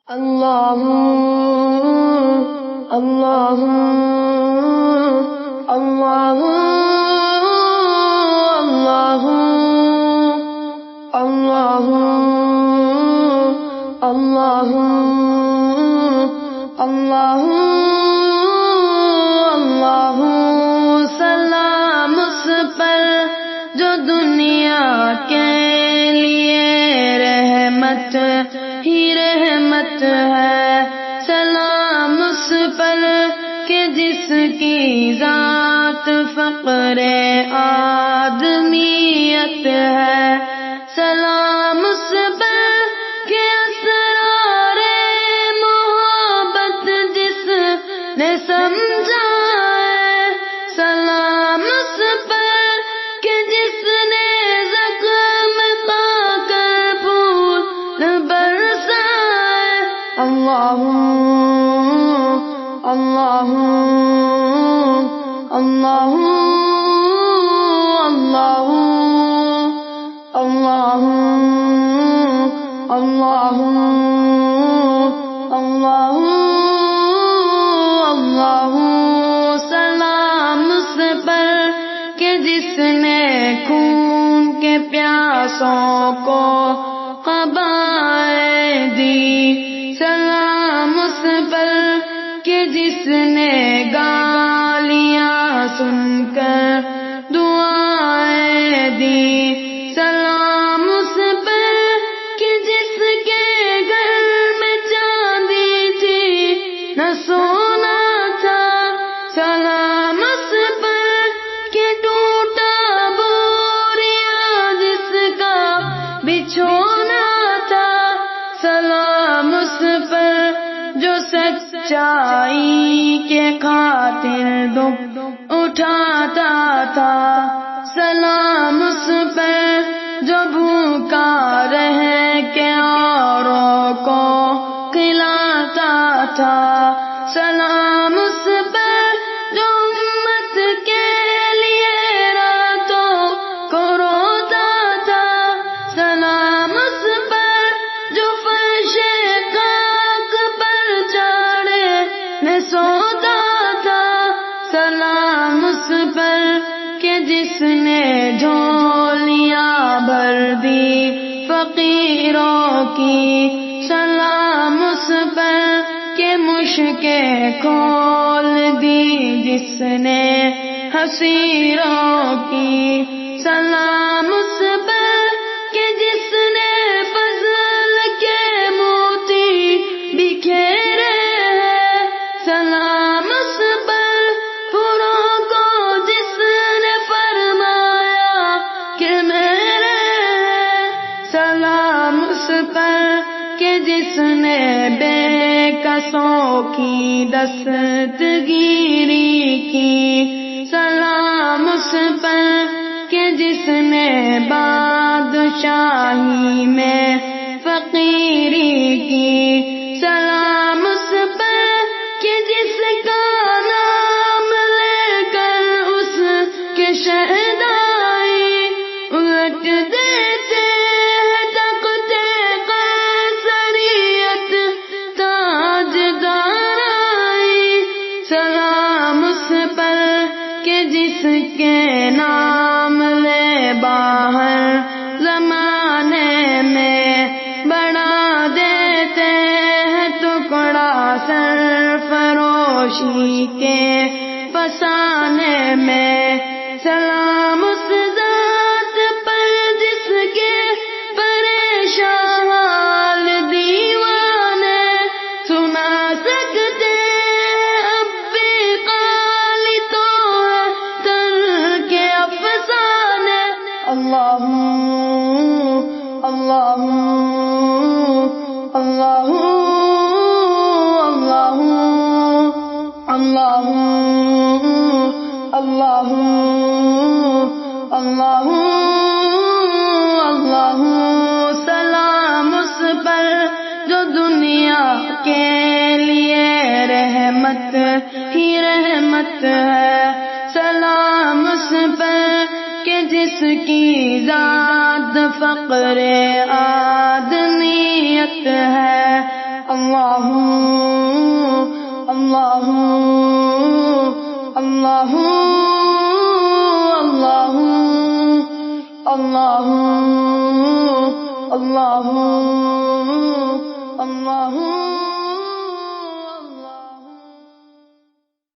اللہ اللہ اللہ اللہ اللہ اللہ اللہ اللہ سلام اس پر جو دنیا کے لیے رحمت ہی رحمت ہے، سلام اس پر کہ جس کی ذات فقر آدمیت ہے، سلام اس پر کہ اسرار محبت جس نے سمجھا ہے، سلام اس پر کہ جس نے زخم پا کر پھول برسا ہے، اللہ اللہ اللہ اللہ اللہ اللہ اللہ اللہ سلام اس پر کہ جس نے خون کے پیاسوں کو قبائیں دی، سلام اس پر کہ جس نے گالیاں سن کر دعائیں دی، سلام اس پر کہ جس کے گھر میں چاندی تھی نہ سونا تھا، سلام اس پر کہ ٹوٹا بوریا جس کا بچھونا تھا، سلام اس پر جو سچائی کے خاطر دم اٹھاتا تھا، سلام اس پر جو بھوکا رہ کے اوروں کو کھلاتا تھا، سلام اس پر جو امت کے لیے راتوں کو روتا تھا، سلام اس پر جو فرش خاک پر چاڑے میں سوتا تھا، سلام اس پر کہ جس نے جھولیاں بھر دی فقیروں کی، سلام اس پر کہ مشکیں کھول دی جس نے حسیروں کی، سلام اس پر کہ جس نے فضل کے موتی بکھیرے ہیں، سلام اس پر پوروں کو جس نے فرمایا کہ میرے ہیں، سلام اس پر کہ جس نے بے کسوں کی دستگیری کی، سلام اس پر کہ جس نے بادشاہی میں فقیری کی، سلام اس پر کہ جس کا نام لے کر اس کے شہدائی الٹ دیتے ہیں تخت قیصریت تاجدارائی، سلام اس پر کہ جس کے نام لے باہر زمانے میں بڑھا دیتے ہیں ٹکڑا سرفروشی کے فسانے میں، سلام اس ذات پر جس کے پریشان حال دیوانے سنا سکتے ہیں، اب بھی قالی تو ہے تر کے افسانے، اللہ اللہ اللہ اللہ اللہ اللہ اللہ اللہ سلام اس پر جو دنیا کے لیے رحمت ہی رحمت ہے، سلام اس پر کہ جس کی ذات فقر آدمیت ہے، اللہ اللہ اللہ اللہ اللہ اللہ